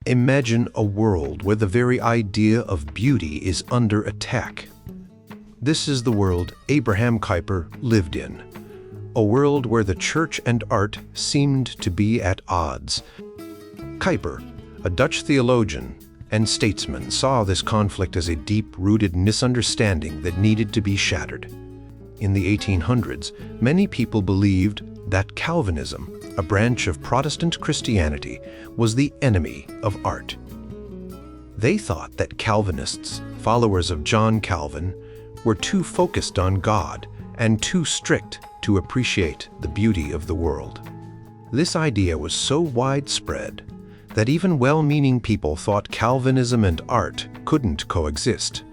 Imagine a world where the very idea of beauty is under attack. This is the world Abraham Kuyper lived in. A world where the church and art seemed to be at odds. Kuyper, a Dutch theologian and statesman, saw this conflict as a deep-rooted misunderstanding that needed to be shattered. In the 1800s, many people believed that Calvinism, a branch of Protestant Christianity, was the enemy of art. They thought that Calvinists, followers of John Calvin, were too focused on God and too strict to appreciate the beauty of the world. This idea was so widespread that even well-meaning people thought Calvinism and art couldn't coexist.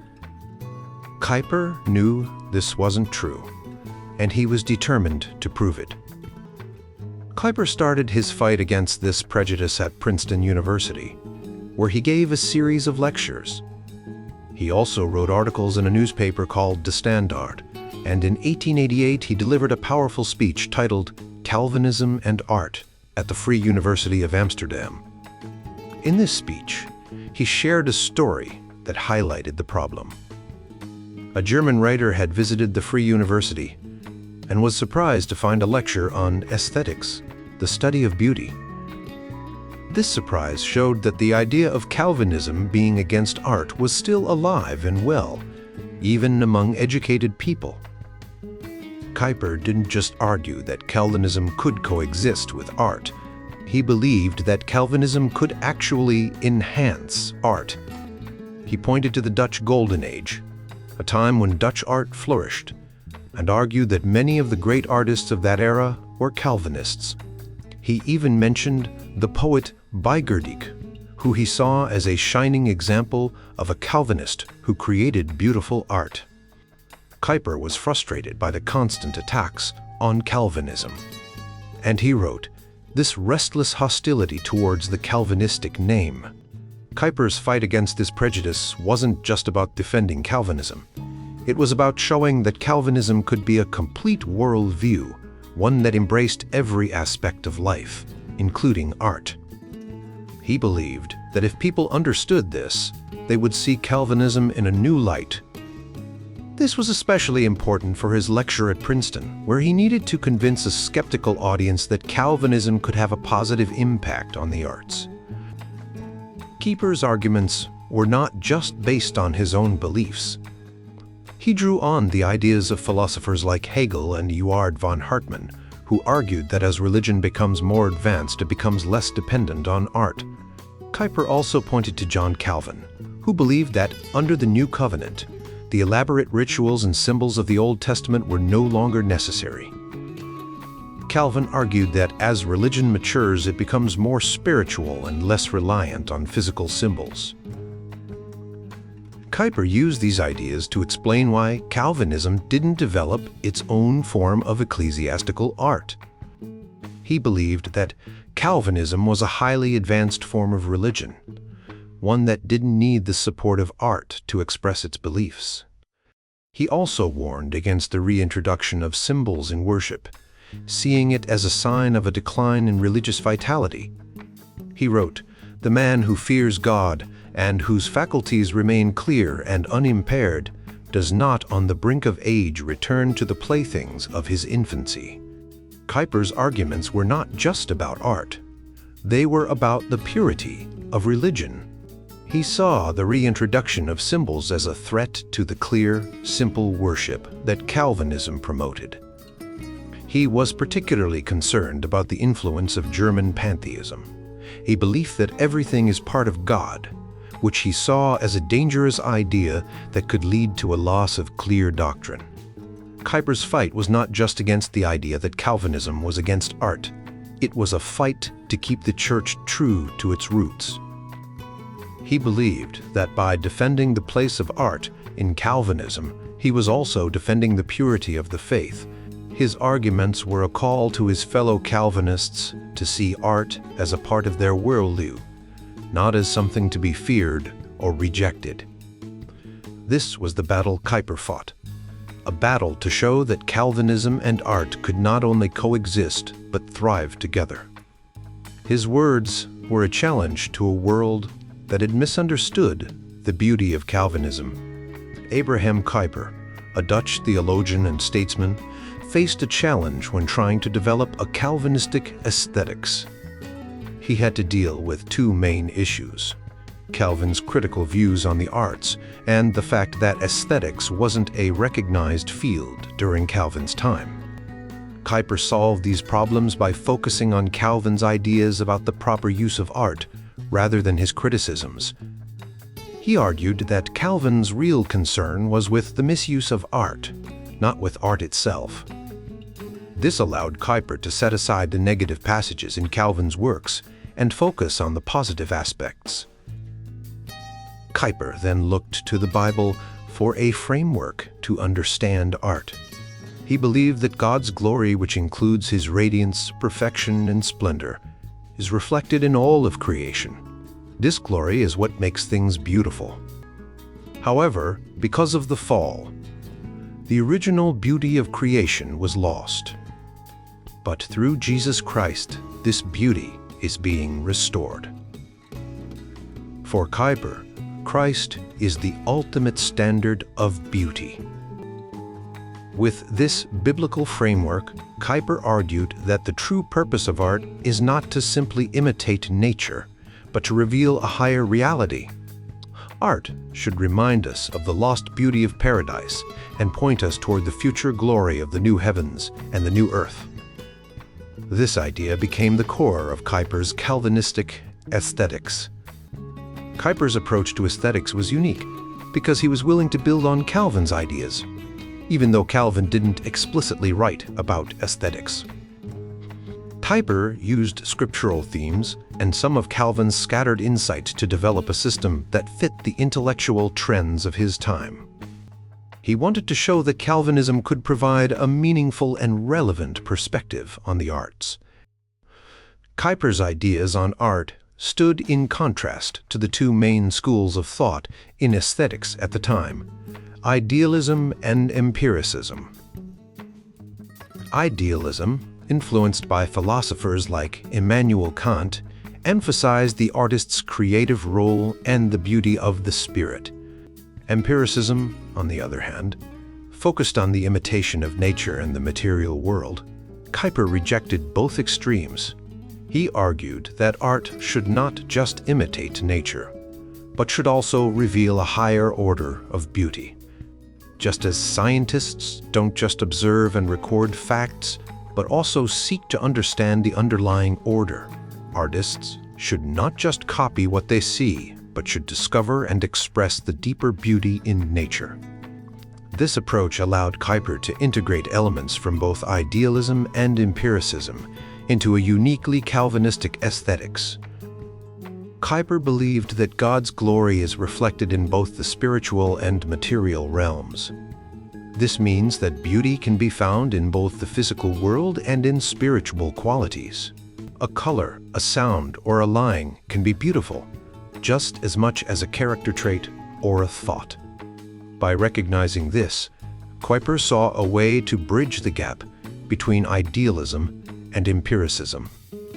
Kuyper knew this wasn't true, and he was determined to prove it. Kuyper started his fight against this prejudice at Princeton University, where he gave a series of lectures. He also wrote articles in a newspaper called De Standaard, and in 1888 he delivered a powerful speech titled Calvinism and Art at the Free University of Amsterdam. In this speech, he shared a story that highlighted the problem. A German writer had visited the Free University and was surprised to find a lecture on aesthetics, the study of beauty. This surprise showed that the idea of Calvinism being against art was still alive and well, even among educated people. Kuyper didn't just argue that Calvinism could coexist with art. He believed that Calvinism could actually enhance art. He pointed to the Dutch Golden Age, a time when Dutch art flourished, and argued that many of the great artists of that era were Calvinists. He even mentioned the poet Bijgerdiek, who he saw as a shining example of a Calvinist who created beautiful art. Kuyper was frustrated by the constant attacks on Calvinism, and he wrote, "This restless hostility towards the Calvinistic name." Kuyper's fight against this prejudice wasn't just about defending Calvinism. It was about showing that Calvinism could be a complete worldview, one that embraced every aspect of life, including art. He believed that if people understood this, they would see Calvinism in a new light. This was especially important for his lecture at Princeton, where he needed to convince a skeptical audience that Calvinism could have a positive impact on the arts. Kuyper's arguments were not just based on his own beliefs. He drew on the ideas of philosophers like Hegel and Eduard von Hartmann, who argued that as religion becomes more advanced, it becomes less dependent on art. Kuyper also pointed to John Calvin, who believed that under the New Covenant, the elaborate rituals and symbols of the Old Testament were no longer necessary. Calvin argued that as religion matures, it becomes more spiritual and less reliant on physical symbols. Kuyper used these ideas to explain why Calvinism didn't develop its own form of ecclesiastical art. He believed that Calvinism was a highly advanced form of religion, one that didn't need the support of art to express its beliefs. He also warned against the reintroduction of symbols in worship, seeing it as a sign of a decline in religious vitality. He wrote, "The man who fears God and whose faculties remain clear and unimpaired does not on the brink of age return to the playthings of his infancy." Kuyper's arguments were not just about art. They were about the purity of religion. He saw the reintroduction of symbols as a threat to the clear, simple worship that Calvinism promoted. He was particularly concerned about the influence of German pantheism, a belief that everything is part of God, which he saw as a dangerous idea that could lead to a loss of clear doctrine. Kuyper's fight was not just against the idea that Calvinism was against art. It was a fight to keep the church true to its roots. He believed that by defending the place of art in Calvinism, he was also defending the purity of the faith. His arguments were a call to his fellow Calvinists to see art as a part of their worldview, not as something to be feared or rejected. This was the battle Kuyper fought, a battle to show that Calvinism and art could not only coexist but thrive together. His words were a challenge to a world that had misunderstood the beauty of Calvinism. Abraham Kuyper, a Dutch theologian and statesman, faced a challenge when trying to develop a Calvinistic aesthetics. He had to deal with two main issues: Calvin's critical views on the arts and the fact that aesthetics wasn't a recognized field during Calvin's time. Kuyper solved these problems by focusing on Calvin's ideas about the proper use of art rather than his criticisms. He argued that Calvin's real concern was with the misuse of art, not with art itself. This allowed Kuyper to set aside the negative passages in Calvin's works and focus on the positive aspects. Kuyper then looked to the Bible for a framework to understand art. He believed that God's glory, which includes His radiance, perfection, and splendor, is reflected in all of creation. This glory is what makes things beautiful. However, because of the fall, the original beauty of creation was lost. But through Jesus Christ, this beauty is being restored. For Kuyper, Christ is the ultimate standard of beauty. With this biblical framework, Kuyper argued that the true purpose of art is not to simply imitate nature, but to reveal a higher reality. Art should remind us of the lost beauty of paradise and point us toward the future glory of the new heavens and the new earth. This idea became the core of Kuyper's Calvinistic aesthetics. Kuyper's approach to aesthetics was unique because he was willing to build on Calvin's ideas, even though Calvin didn't explicitly write about aesthetics. Kuyper used scriptural themes and some of Calvin's scattered insight to develop a system that fit the intellectual trends of his time. He wanted to show that Calvinism could provide a meaningful and relevant perspective on the arts. Kuyper's ideas on art stood in contrast to the two main schools of thought in aesthetics at the time: idealism and empiricism. Idealism, influenced by philosophers like Immanuel Kant, emphasized the artist's creative role and the beauty of the spirit. Empiricism, on the other hand, focused on the imitation of nature and the material world. Kuyper rejected both extremes. He argued that art should not just imitate nature, but should also reveal a higher order of beauty. Just as scientists don't just observe and record facts, but also seek to understand the underlying order, artists should not just copy what they see, but should discover and express the deeper beauty in nature. This approach allowed Kuyper to integrate elements from both idealism and empiricism into a uniquely Calvinistic aesthetics. Kuyper believed that God's glory is reflected in both the spiritual and material realms. This means that beauty can be found in both the physical world and in spiritual qualities. A color, a sound, or a line can be beautiful, just as much as a character trait or a thought. By recognizing this, Kuyper saw a way to bridge the gap between idealism and empiricism.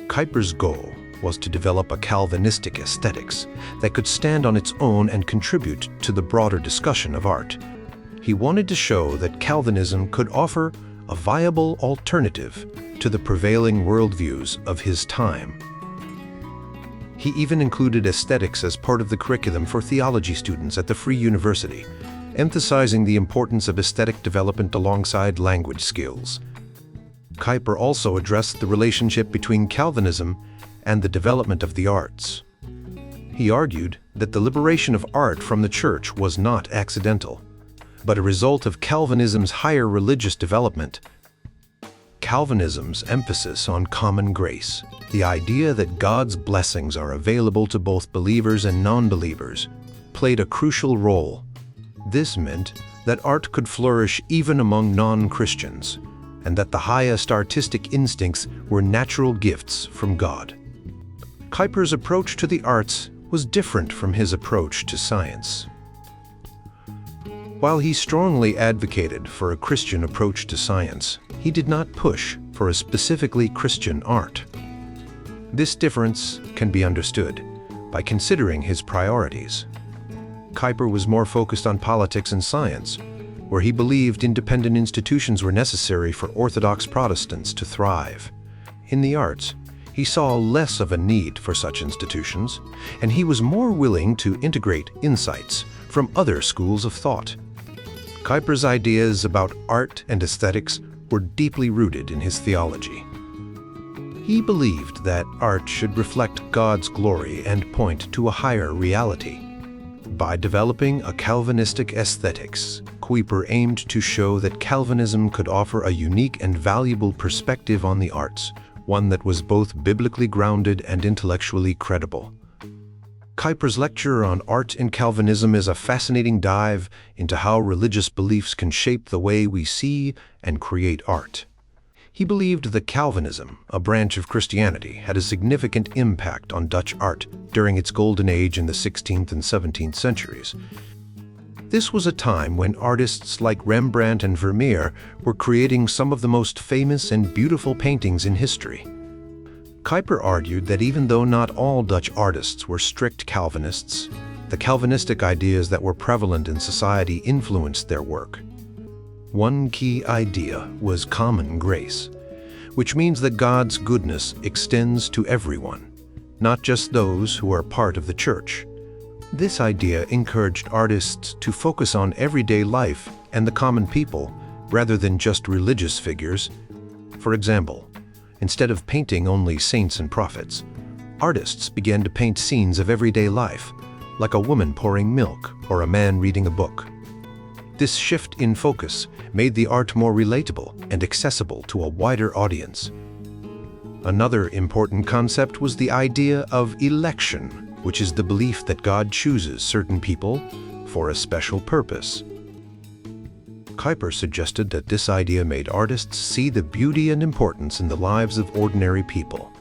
Kuyper's goal was to develop a Calvinistic aesthetics that could stand on its own and contribute to the broader discussion of art. He wanted to show that Calvinism could offer a viable alternative to the prevailing worldviews of his time. He even included aesthetics as part of the curriculum for theology students at the Free University, emphasizing the importance of aesthetic development alongside language skills. Kuyper also addressed the relationship between Calvinism and the development of the arts. He argued that the liberation of art from the church was not accidental, but a result of Calvinism's higher religious development. Calvinism's emphasis on common grace, the idea that God's blessings are available to both believers and non-believers, played a crucial role. This meant that art could flourish even among non-Christians, and that the highest artistic instincts were natural gifts from God. Kuyper's approach to the arts was different from his approach to science. While he strongly advocated for a Christian approach to science, he did not push for a specifically Christian art. This difference can be understood by considering his priorities. Kuyper was more focused on politics and science, where he believed independent institutions were necessary for Orthodox Protestants to thrive. In the arts, he saw less of a need for such institutions, and he was more willing to integrate insights from other schools of thought. Kuyper's ideas about art and aesthetics were deeply rooted in his theology. He believed that art should reflect God's glory and point to a higher reality. By developing a Calvinistic aesthetics, Kuyper aimed to show that Calvinism could offer a unique and valuable perspective on the arts, one that was both biblically grounded and intellectually credible. Kuyper's lecture on art in Calvinism is a fascinating dive into how religious beliefs can shape the way we see and create art. He believed that Calvinism, a branch of Christianity, had a significant impact on Dutch art during its golden age in the 16th and 17th centuries. This was a time when artists like Rembrandt and Vermeer were creating some of the most famous and beautiful paintings in history. Kuyper argued that even though not all Dutch artists were strict Calvinists, the Calvinistic ideas that were prevalent in society influenced their work. One key idea was common grace, which means that God's goodness extends to everyone, not just those who are part of the church. This idea encouraged artists to focus on everyday life and the common people, rather than just religious figures. For example, instead of painting only saints and prophets, artists began to paint scenes of everyday life, like a woman pouring milk or a man reading a book. This shift in focus made the art more relatable and accessible to a wider audience. Another important concept was the idea of election, which is the belief that God chooses certain people for a special purpose. Kuyper suggested that this idea made artists see the beauty and importance in the lives of ordinary people.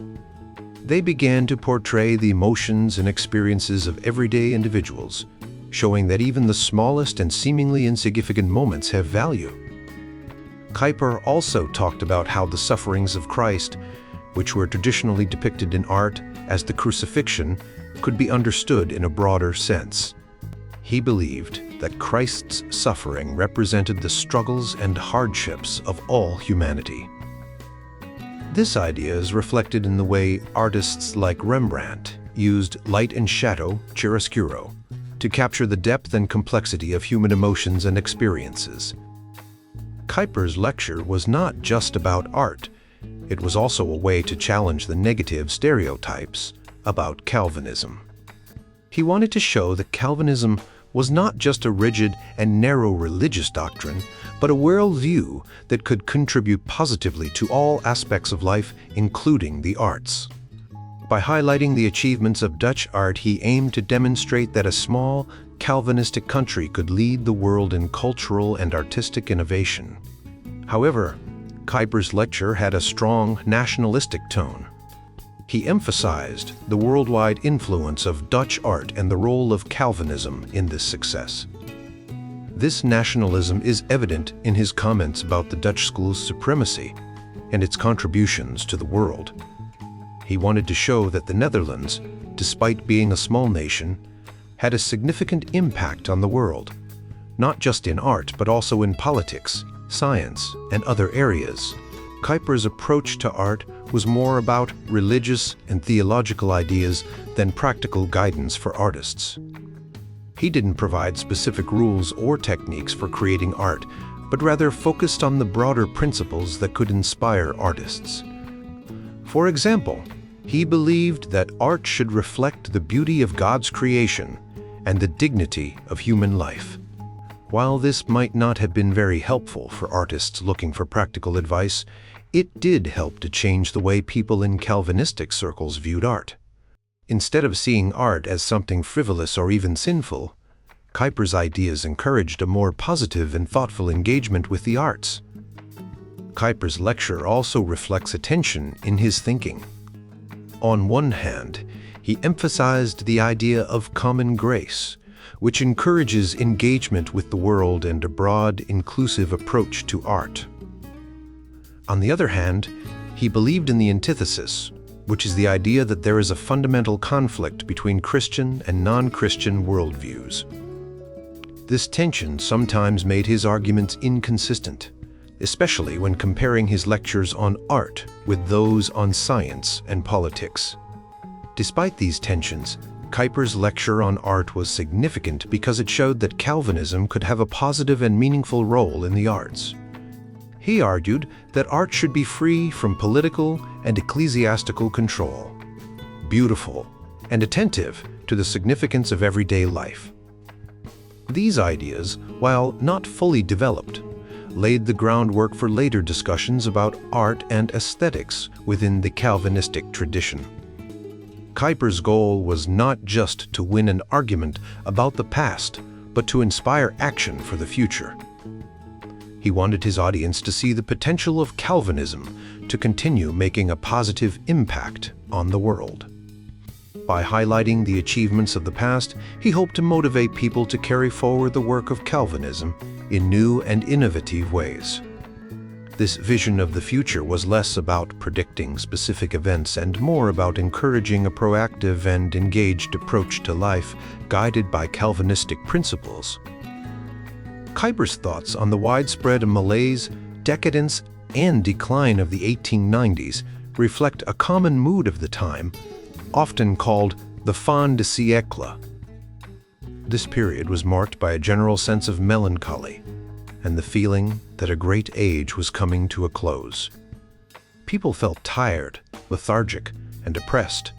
They began to portray the emotions and experiences of everyday individuals, showing that even the smallest and seemingly insignificant moments have value. Kuyper also talked about how the sufferings of Christ, which were traditionally depicted in art as the crucifixion, could be understood in a broader sense. He believed that Christ's suffering represented the struggles and hardships of all humanity. This idea is reflected in the way artists like Rembrandt used light and shadow, chiaroscuro, to capture the depth and complexity of human emotions and experiences. Kuyper's lecture was not just about art. It was also a way to challenge the negative stereotypes about Calvinism. He wanted to show that Calvinism was not just a rigid and narrow religious doctrine, but a worldview that could contribute positively to all aspects of life, including the arts. By highlighting the achievements of Dutch art, he aimed to demonstrate that a small, Calvinistic country could lead the world in cultural and artistic innovation. However, Kuyper's lecture had a strong nationalistic tone. He emphasized the worldwide influence of Dutch art and the role of Calvinism in this success. This nationalism is evident in his comments about the Dutch school's supremacy and its contributions to the world. He wanted to show that the Netherlands, despite being a small nation, had a significant impact on the world, not just in art but also in politics, science, and other areas. Kuyper's approach to art was more about religious and theological ideas than practical guidance for artists. He didn't provide specific rules or techniques for creating art, but rather focused on the broader principles that could inspire artists. For example, he believed that art should reflect the beauty of God's creation and the dignity of human life. While this might not have been very helpful for artists looking for practical advice, it did help to change the way people in Calvinistic circles viewed art. Instead of seeing art as something frivolous or even sinful, Kuyper's ideas encouraged a more positive and thoughtful engagement with the arts. Kuyper's lecture also reflects a tension in his thinking. On one hand, he emphasized the idea of common grace, which encourages engagement with the world and a broad, inclusive approach to art. On the other hand, he believed in the antithesis, which is the idea that there is a fundamental conflict between Christian and non-Christian worldviews. This tension sometimes made his arguments inconsistent, especially when comparing his lectures on art with those on science and politics. Despite these tensions, Kuyper's lecture on art was significant because it showed that Calvinism could have a positive and meaningful role in the arts. He argued that art should be free from political and ecclesiastical control, beautiful, and attentive to the significance of everyday life. These ideas, while not fully developed, laid the groundwork for later discussions about art and aesthetics within the Calvinistic tradition. Kuyper's goal was not just to win an argument about the past, but to inspire action for the future. He wanted his audience to see the potential of Calvinism to continue making a positive impact on the world. By highlighting the achievements of the past, he hoped to motivate people to carry forward the work of Calvinism in new and innovative ways. This vision of the future was less about predicting specific events and more about encouraging a proactive and engaged approach to life guided by Calvinistic principles. Kuyper's thoughts on the widespread malaise, decadence, and decline of the 1890s reflect a common mood of the time, often called the fin de siècle. This period was marked by a general sense of melancholy and the feeling that a great age was coming to a close. People felt tired, lethargic, and depressed,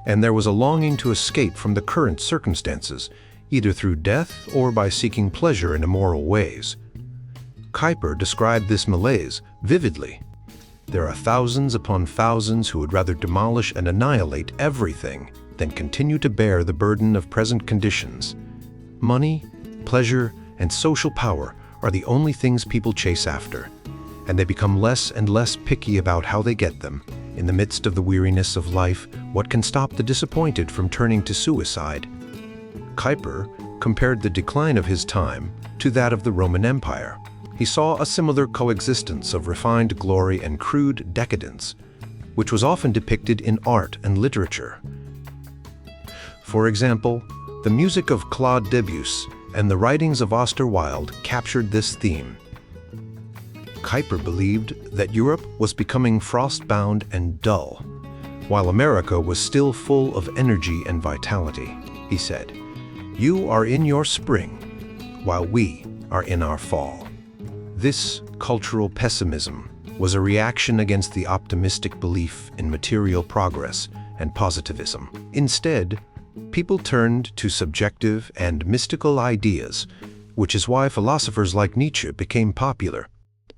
and there was a longing to escape from the current circumstances, either through death or by seeking pleasure in immoral ways. Kuyper described this malaise vividly. There are thousands upon thousands who would rather demolish and annihilate everything than continue to bear the burden of present conditions. Money, pleasure, and social power are the only things people chase after, and they become less and less picky about how they get them. In the midst of the weariness of life, what can stop the disappointed from turning to suicide? Kuyper compared the decline of his time to that of the Roman Empire. He saw a similar coexistence of refined glory and crude decadence, which was often depicted in art and literature. For example, the music of Claude Debussy and the writings of Oscar Wilde captured this theme. Kuyper believed that Europe was becoming frostbound and dull, while America was still full of energy and vitality. He said, "You are in your spring, while we are in our fall." This cultural pessimism was a reaction against the optimistic belief in material progress and positivism. Instead, people turned to subjective and mystical ideas, which is why philosophers like Nietzsche became popular.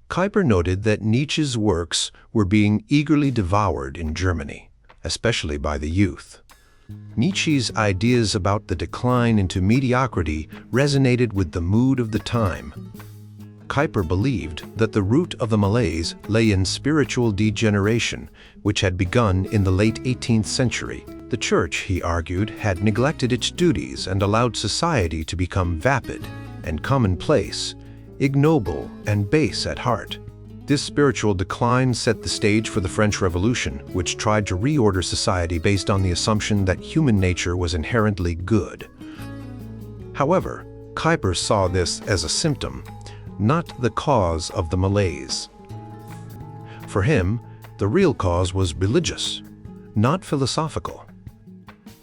Kuyper noted that Nietzsche's works were being eagerly devoured in Germany, especially by the youth. Nietzsche's ideas about the decline into mediocrity resonated with the mood of the time. Kuyper believed that the root of the malaise lay in spiritual degeneration, which had begun in the late 18th century. The Church, he argued, had neglected its duties and allowed society to become vapid and commonplace, ignoble and base at heart. This spiritual decline set the stage for the French Revolution, which tried to reorder society based on the assumption that human nature was inherently good. However, Kuyper saw this as a symptom, not the cause of the malaise. For him, the real cause was religious, not philosophical.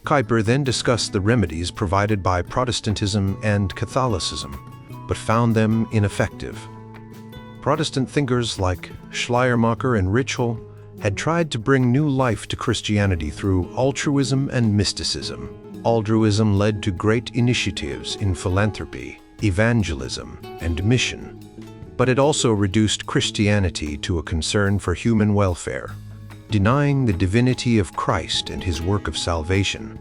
Kuyper then discussed the remedies provided by Protestantism and Catholicism, but found them ineffective. Protestant thinkers like Schleiermacher and Ritschl had tried to bring new life to Christianity through altruism and mysticism. Altruism led to great initiatives in philanthropy, evangelism, and mission, but it also reduced Christianity to a concern for human welfare, denying the divinity of Christ and his work of salvation.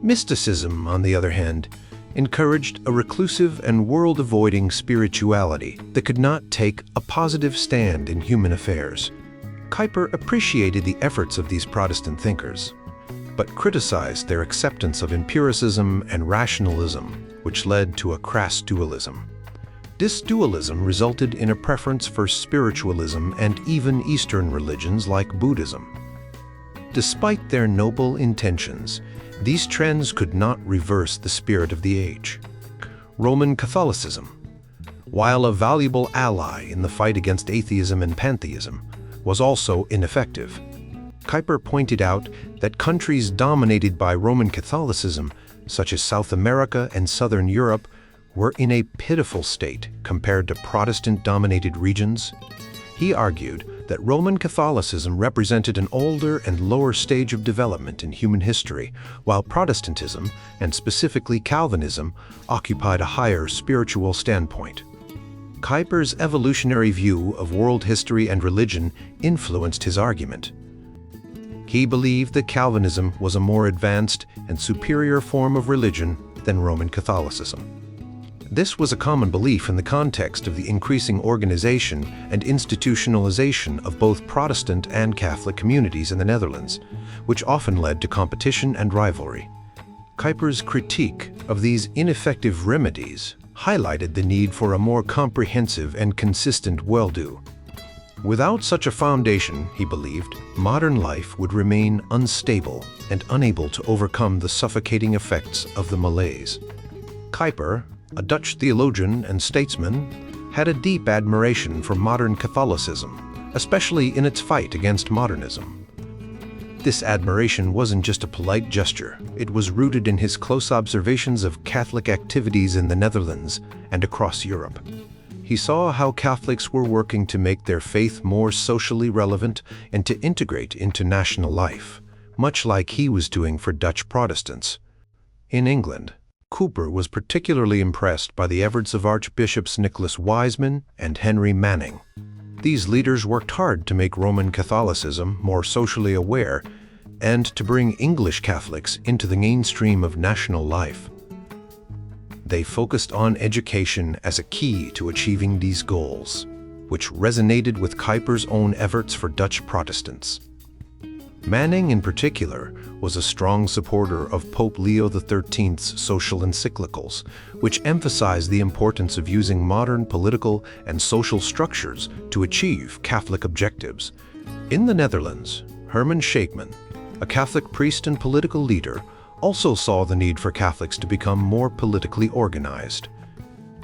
Mysticism, on the other hand, encouraged a reclusive and world-avoiding spirituality that could not take a positive stand in human affairs. Kuyper appreciated the efforts of these Protestant thinkers, but criticized their acceptance of empiricism and rationalism, which led to a crass dualism. This dualism resulted in a preference for spiritualism and even Eastern religions like Buddhism. Despite their noble intentions, these trends could not reverse the spirit of the age. Roman Catholicism, while a valuable ally in the fight against atheism and pantheism, was also ineffective. Kuyper pointed out that countries dominated by Roman Catholicism, such as South America and Southern Europe, were in a pitiful state compared to Protestant-dominated regions. He argued that Roman Catholicism represented an older and lower stage of development in human history, while Protestantism, and specifically Calvinism, occupied a higher spiritual standpoint. Kuyper's evolutionary view of world history and religion influenced his argument. He believed that Calvinism was a more advanced and superior form of religion than Roman Catholicism. This was a common belief in the context of the increasing organization and institutionalization of both Protestant and Catholic communities in the Netherlands, which often led to competition and rivalry. Kuyper's critique of these ineffective remedies highlighted the need for a more comprehensive and consistent worldview. Without such a foundation, he believed, modern life would remain unstable and unable to overcome the suffocating effects of the malaise. Kuyper, a Dutch theologian and statesman, had a deep admiration for modern Catholicism, especially in its fight against modernism. This admiration wasn't just a polite gesture. It was rooted in his close observations of Catholic activities in the Netherlands and across Europe. He saw how Catholics were working to make their faith more socially relevant and to integrate into national life, much like he was doing for Dutch Protestants. In England, Kuyper was particularly impressed by the efforts of Archbishops Nicholas Wiseman and Henry Manning. These leaders worked hard to make Roman Catholicism more socially aware and to bring English Catholics into the mainstream of national life. They focused on education as a key to achieving these goals, which resonated with Kuyper's own efforts for Dutch Protestants. Manning, in particular, was a strong supporter of Pope Leo XIII's social encyclicals, which emphasized the importance of using modern political and social structures to achieve Catholic objectives. In the Netherlands, Herman Shakeman, a Catholic priest and political leader, also saw the need for Catholics to become more politically organized.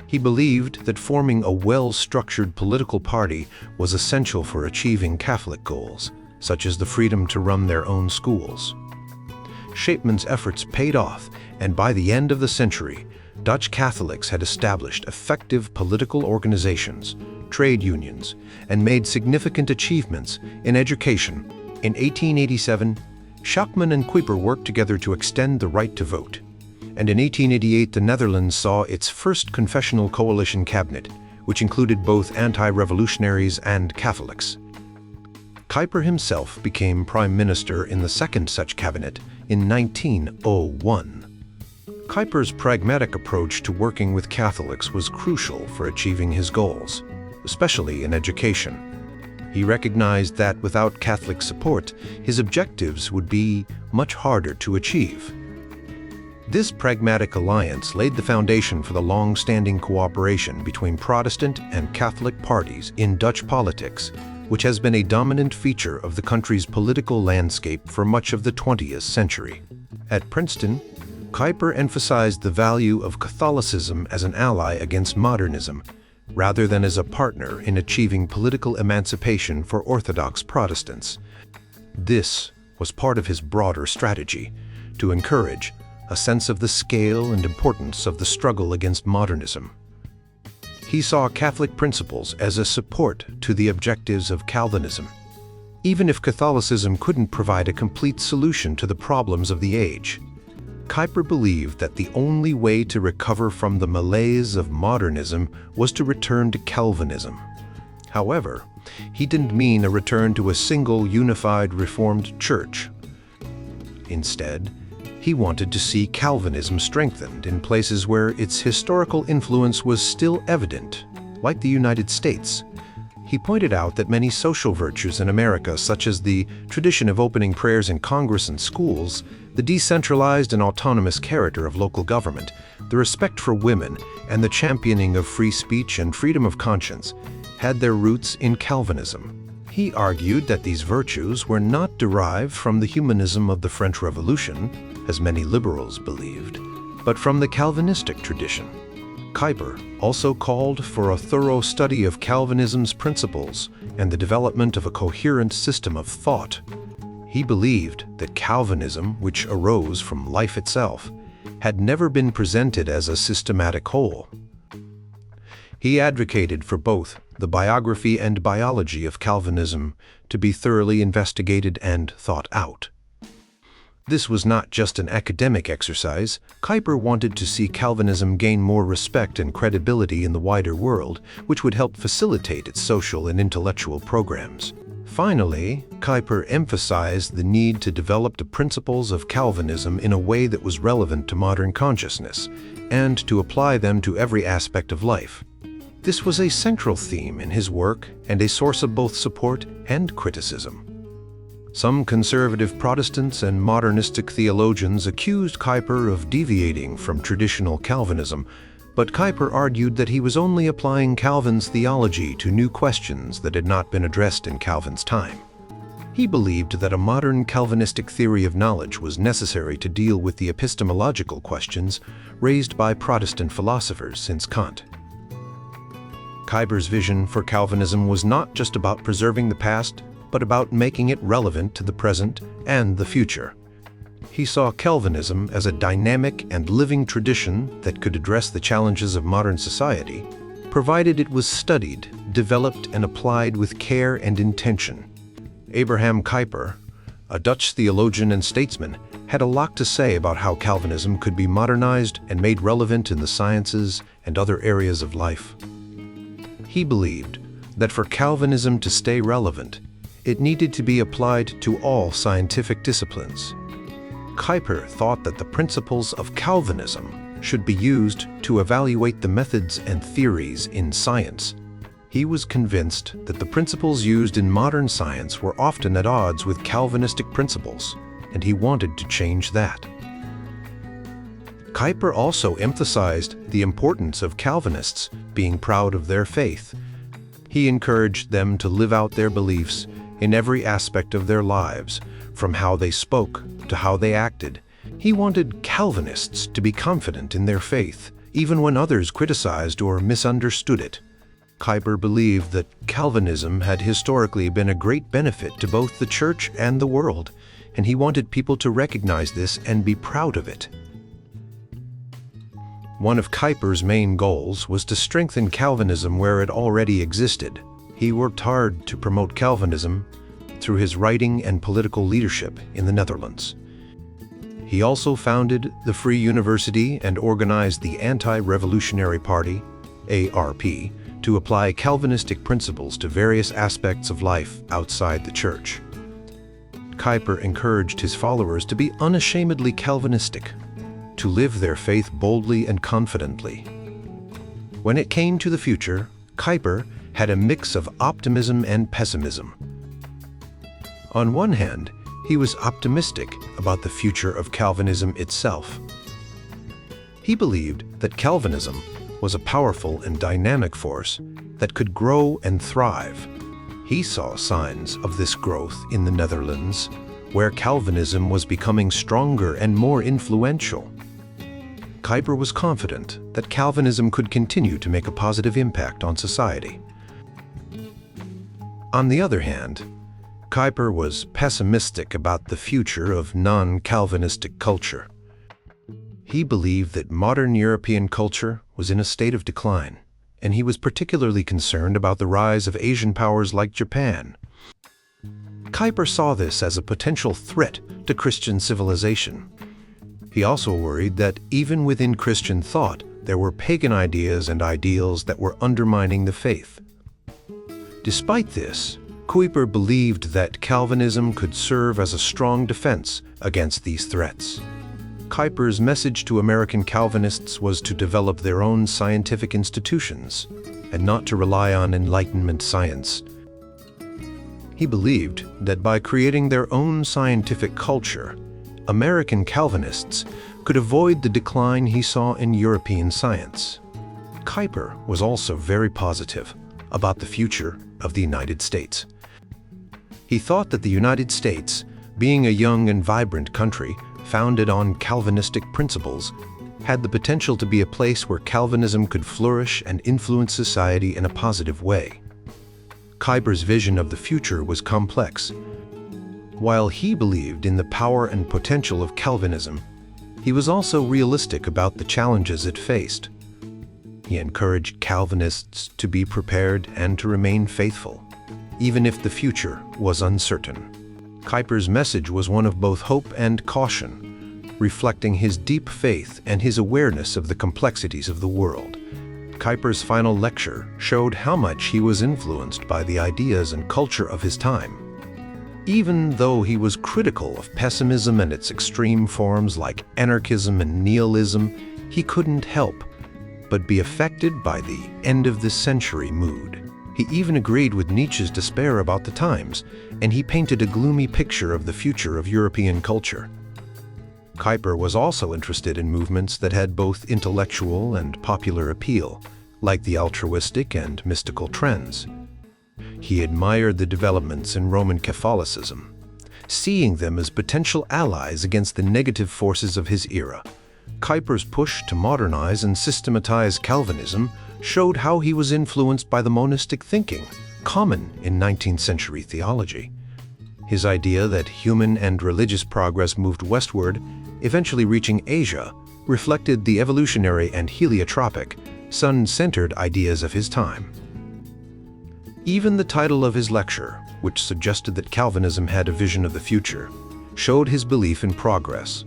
He believed that forming a well-structured political party was essential for achieving Catholic goals, such as the freedom to run their own schools. Shakeman's efforts paid off, and by the end of the century, Dutch Catholics had established effective political organizations, trade unions, and made significant achievements in education. In 1887, Shakeman and Kuyper worked together to extend the right to vote, and in 1888 the Netherlands saw its first confessional coalition cabinet, which included both anti-revolutionaries and Catholics. Kuyper himself became prime minister in the second such cabinet in 1901. Kuyper's pragmatic approach to working with Catholics was crucial for achieving his goals, especially in education. He recognized that without Catholic support, his objectives would be much harder to achieve. This pragmatic alliance laid the foundation for the long-standing cooperation between Protestant and Catholic parties in Dutch politics, which has been a dominant feature of the country's political landscape for much of the 20th century. At Princeton, Kuyper emphasized the value of Catholicism as an ally against modernism, rather than as a partner in achieving political emancipation for Orthodox Protestants. This was part of his broader strategy to encourage a sense of the scale and importance of the struggle against modernism. He saw Catholic principles as a support to the objectives of Calvinism, even if Catholicism couldn't provide a complete solution to the problems of the age. Kuyper believed that the only way to recover from the malaise of modernism was to return to Calvinism. However, he didn't mean a return to a single unified Reformed church. Instead, he wanted to see Calvinism strengthened in places where its historical influence was still evident, like the United States. He pointed out that many social virtues in America, such as the tradition of opening prayers in Congress and schools, the decentralized and autonomous character of local government, the respect for women, and the championing of free speech and freedom of conscience, had their roots in Calvinism. He argued that these virtues were not derived from the humanism of the French Revolution, as many liberals believed, but from the Calvinistic tradition. Kuyper also called for a thorough study of Calvinism's principles and the development of a coherent system of thought. He believed that Calvinism, which arose from life itself, had never been presented as a systematic whole. He advocated for both the biography and biology of Calvinism to be thoroughly investigated and thought out. This was not just an academic exercise. Kuyper wanted to see Calvinism gain more respect and credibility in the wider world, which would help facilitate its social and intellectual programs. Finally, Kuyper emphasized the need to develop the principles of Calvinism in a way that was relevant to modern consciousness, and to apply them to every aspect of life. This was a central theme in his work and a source of both support and criticism. Some conservative Protestants and modernistic theologians accused Kuyper of deviating from traditional Calvinism, but Kuyper argued that he was only applying Calvin's theology to new questions that had not been addressed in Calvin's time. He believed that a modern Calvinistic theory of knowledge was necessary to deal with the epistemological questions raised by Protestant philosophers since Kant. Kuyper's vision for Calvinism was not just about preserving the past, but about making it relevant to the present and the future. He saw Calvinism as a dynamic and living tradition that could address the challenges of modern society, provided it was studied, developed, and applied with care and intention. Abraham Kuyper, a Dutch theologian and statesman, had a lot to say about how Calvinism could be modernized and made relevant in the sciences and other areas of life. He believed that for Calvinism to stay relevant, it needed to be applied to all scientific disciplines. Kuyper thought that the principles of Calvinism should be used to evaluate the methods and theories in science. He was convinced that the principles used in modern science were often at odds with Calvinistic principles, and he wanted to change that. Kuyper also emphasized the importance of Calvinists being proud of their faith. He encouraged them to live out their beliefs in every aspect of their lives, from how they spoke to how they acted. He wanted Calvinists to be confident in their faith, even when others criticized or misunderstood it. Kuyper believed that Calvinism had historically been a great benefit to both the church and the world, and he wanted people to recognize this and be proud of it. One of Kuyper's main goals was to strengthen Calvinism where it already existed. He worked hard to promote Calvinism through his writing and political leadership in the Netherlands. He also founded the Free University and organized the Anti-Revolutionary Party, ARP, to apply Calvinistic principles to various aspects of life outside the church. Kuyper encouraged his followers to be unashamedly Calvinistic, to live their faith boldly and confidently. When it came to the future, Kuyper had a mix of optimism and pessimism. On one hand, he was optimistic about the future of Calvinism itself. He believed that Calvinism was a powerful and dynamic force that could grow and thrive. He saw signs of this growth in the Netherlands, where Calvinism was becoming stronger and more influential. Kuyper was confident that Calvinism could continue to make a positive impact on society. On the other hand, Kuyper was pessimistic about the future of non-Calvinistic culture. He believed that modern European culture was in a state of decline, and he was particularly concerned about the rise of Asian powers like Japan. Kuyper saw this as a potential threat to Christian civilization. He also worried that even within Christian thought, there were pagan ideas and ideals that were undermining the faith. Despite this, Kuyper believed that Calvinism could serve as a strong defense against these threats. Kuyper's message to American Calvinists was to develop their own scientific institutions and not to rely on Enlightenment science. He believed that by creating their own scientific culture, American Calvinists could avoid the decline he saw in European science. Kuyper was also very positive about the future of the United States. He thought that the United States, being a young and vibrant country founded on Calvinistic principles, had the potential to be a place where Calvinism could flourish and influence society in a positive way. Kuyper's vision of the future was complex. While he believed in the power and potential of Calvinism, he was also realistic about the challenges it faced. He encouraged Calvinists to be prepared and to remain faithful, even if the future was uncertain. Kuyper's message was one of both hope and caution, reflecting his deep faith and his awareness of the complexities of the world. Kuyper's final lecture showed how much he was influenced by the ideas and culture of his time. Even though he was critical of pessimism and its extreme forms like anarchism and nihilism, he couldn't help but be affected by the end-of-the-century mood. He even agreed with Nietzsche's despair about the times, and he painted a gloomy picture of the future of European culture. Kuyper was also interested in movements that had both intellectual and popular appeal, like the altruistic and mystical trends. He admired the developments in Roman Catholicism, seeing them as potential allies against the negative forces of his era. Kuyper's push to modernize and systematize Calvinism showed how he was influenced by the monistic thinking, common in 19th century theology. His idea that human and religious progress moved westward, eventually reaching Asia, reflected the evolutionary and heliotropic, sun-centered ideas of his time. Even the title of his lecture, which suggested that Calvinism had a vision of the future, showed his belief in progress.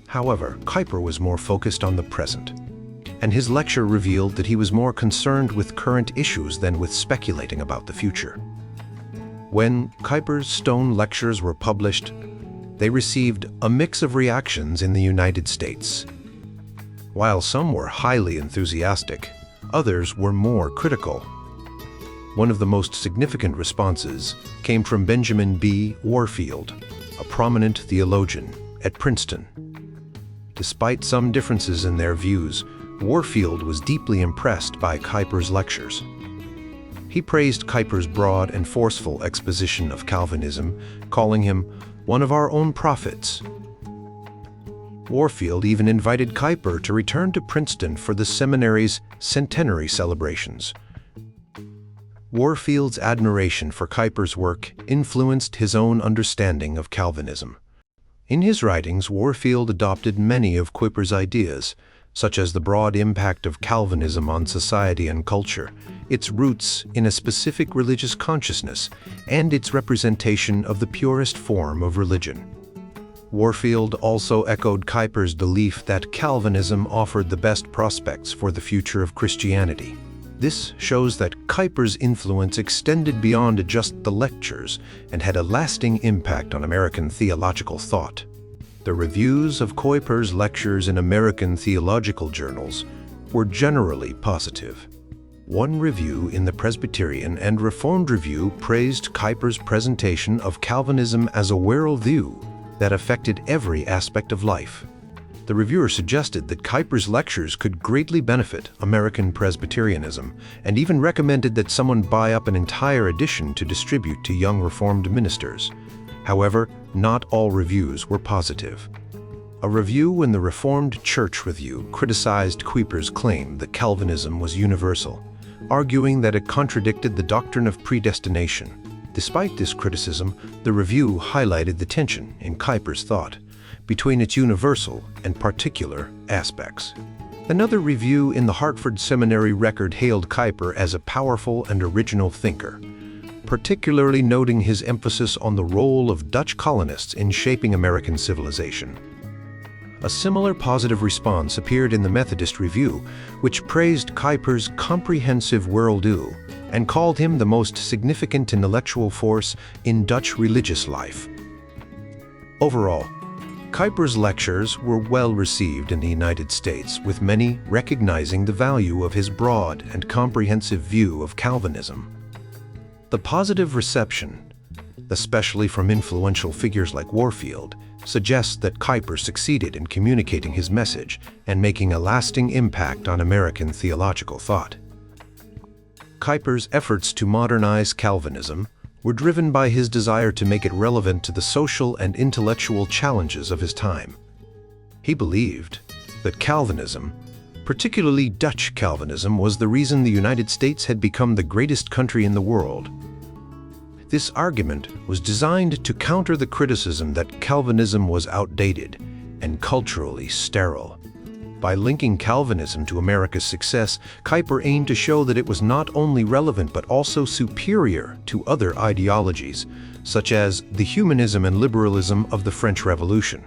However, Kuyper was more focused on the present, and his lecture revealed that he was more concerned with current issues than with speculating about the future. When Kuyper's stone lectures were published, they received a mix of reactions in the United States. While some were highly enthusiastic, others were more critical. One of the most significant responses came from Benjamin B. Warfield, a prominent theologian at Princeton. Despite some differences in their views, Warfield was deeply impressed by Kuyper's lectures. He praised Kuyper's broad and forceful exposition of Calvinism, calling him one of our own prophets. Warfield even invited Kuyper to return to Princeton for the seminary's centenary celebrations. Warfield's admiration for Kuyper's work influenced his own understanding of Calvinism. In his writings, Warfield adopted many of Kuyper's ideas, such as the broad impact of Calvinism on society and culture, its roots in a specific religious consciousness, and its representation of the purest form of religion. Warfield also echoed Kuyper's belief that Calvinism offered the best prospects for the future of Christianity. This shows that Kuyper's influence extended beyond just the lectures and had a lasting impact on American theological thought. The reviews of Kuyper's lectures in American theological journals were generally positive. One review in the Presbyterian and Reformed Review praised Kuyper's presentation of Calvinism as a worldview that affected every aspect of life. The reviewer suggested that Kuyper's lectures could greatly benefit American Presbyterianism and even recommended that someone buy up an entire edition to distribute to young Reformed ministers. However, not all reviews were positive. A review in the Reformed Church Review criticized Kuyper's claim that Calvinism was universal, arguing that it contradicted the doctrine of predestination. Despite this criticism, the review highlighted the tension in Kuyper's thought between its universal and particular aspects. Another review in the Hartford Seminary Record hailed Kuyper as a powerful and original thinker, particularly noting his emphasis on the role of Dutch colonists in shaping American civilization. A similar positive response appeared in the Methodist Review, which praised Kuyper's comprehensive worldview and called him the most significant intellectual force in Dutch religious life. Overall, Kuyper's lectures were well received in the United States, with many recognizing the value of his broad and comprehensive view of Calvinism. The positive reception, especially from influential figures like Warfield, suggests that Kuyper succeeded in communicating his message and making a lasting impact on American theological thought. Kuyper's efforts to modernize Calvinism, were driven by his desire to make it relevant to the social and intellectual challenges of his time. He believed that Calvinism, particularly Dutch Calvinism, was the reason the United States had become the greatest country in the world. This argument was designed to counter the criticism that Calvinism was outdated and culturally sterile. By linking Calvinism to America's success, Kuyper aimed to show that it was not only relevant but also superior to other ideologies, such as the humanism and liberalism of the French Revolution.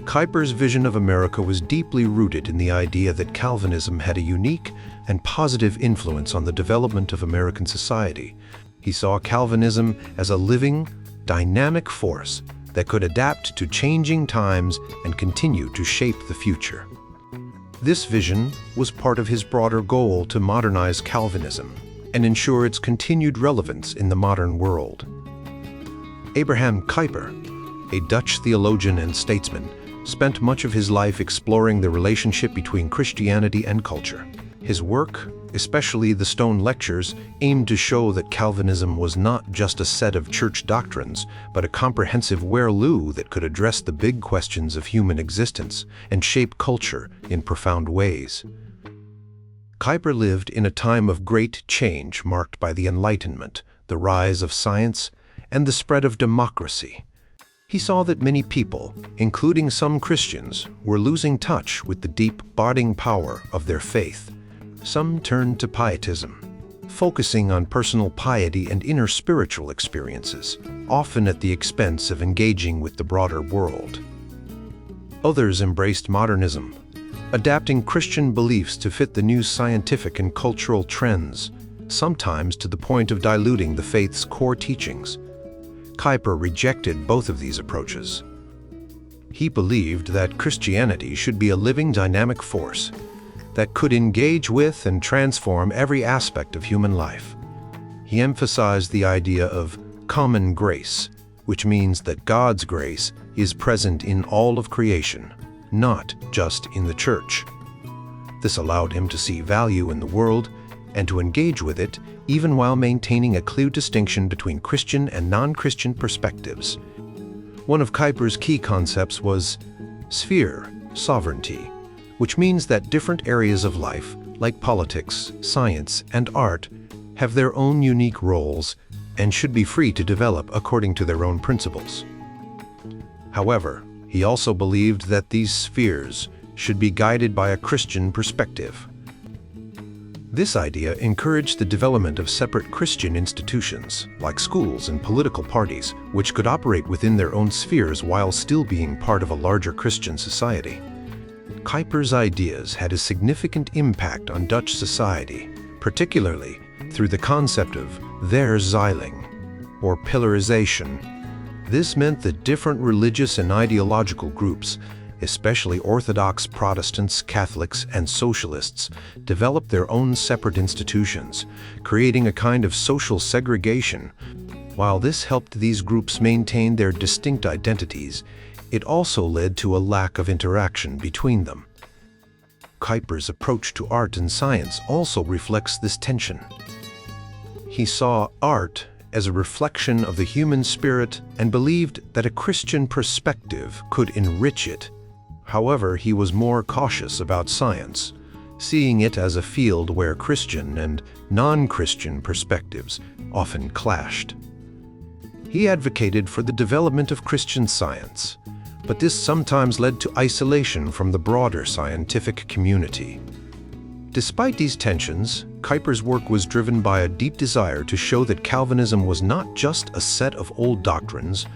Kuyper's vision of America was deeply rooted in the idea that Calvinism had a unique and positive influence on the development of American society. He saw Calvinism as a living, dynamic force that could adapt to changing times and continue to shape the future. This vision was part of his broader goal to modernize Calvinism and ensure its continued relevance in the modern world. Abraham Kuyper, a Dutch theologian and statesman, spent much of his life exploring the relationship between Christianity and culture. His work, especially the Stone Lectures, aimed to show that Calvinism was not just a set of church doctrines, but a comprehensive whirlwind that could address the big questions of human existence and shape culture in profound ways. Kuyper lived in a time of great change marked by the Enlightenment, the rise of science, and the spread of democracy. He saw that many people, including some Christians, were losing touch with the deep, abiding power of their faith. Some turned to pietism, focusing on personal piety and inner spiritual experiences, often at the expense of engaging with the broader world. Others embraced modernism, adapting Christian beliefs to fit the new scientific and cultural trends, sometimes to the point of diluting the faith's core teachings. Kuyper rejected both of these approaches. He believed that Christianity should be a living, dynamic force that could engage with and transform every aspect of human life. He emphasized the idea of common grace, which means that God's grace is present in all of creation, not just in the church. This allowed him to see value in the world and to engage with it even while maintaining a clear distinction between Christian and non-Christian perspectives. One of Kuyper's key concepts was sphere sovereignty, which means that different areas of life, like politics, science, and art, have their own unique roles and should be free to develop according to their own principles. However, he also believed that these spheres should be guided by a Christian perspective. This idea encouraged the development of separate Christian institutions, like schools and political parties, which could operate within their own spheres while still being part of a larger Christian society. Kuyper's ideas had a significant impact on Dutch society, particularly through the concept of verzuiling, or pillarization. This meant that different religious and ideological groups, especially Orthodox Protestants, Catholics, and Socialists, developed their own separate institutions, creating a kind of social segregation. While this helped these groups maintain their distinct identities, it also led to a lack of interaction between them. Kuyper's approach to art and science also reflects this tension. He saw art as a reflection of the human spirit and believed that a Christian perspective could enrich it. However, he was more cautious about science, seeing it as a field where Christian and non-Christian perspectives often clashed. He advocated for the development of Christian science, but this sometimes led to isolation from the broader scientific community. Despite these tensions, Kuyper's work was driven by a deep desire to show that Calvinism was not just a set of old doctrines,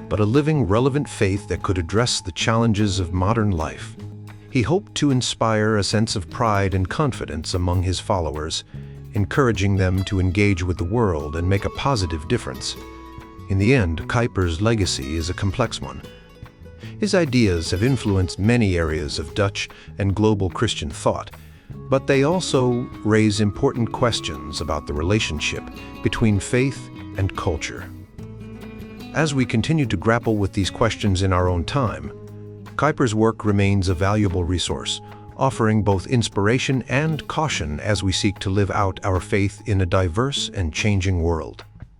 but a living, relevant faith that could address the challenges of modern life. He hoped to inspire a sense of pride and confidence among his followers, encouraging them to engage with the world and make a positive difference. In the end, Kuyper's legacy is a complex one. His ideas have influenced many areas of Dutch and global Christian thought, but they also raise important questions about the relationship between faith and culture. As we continue to grapple with these questions in our own time, Kuyper's work remains a valuable resource, offering both inspiration and caution as we seek to live out our faith in a diverse and changing world.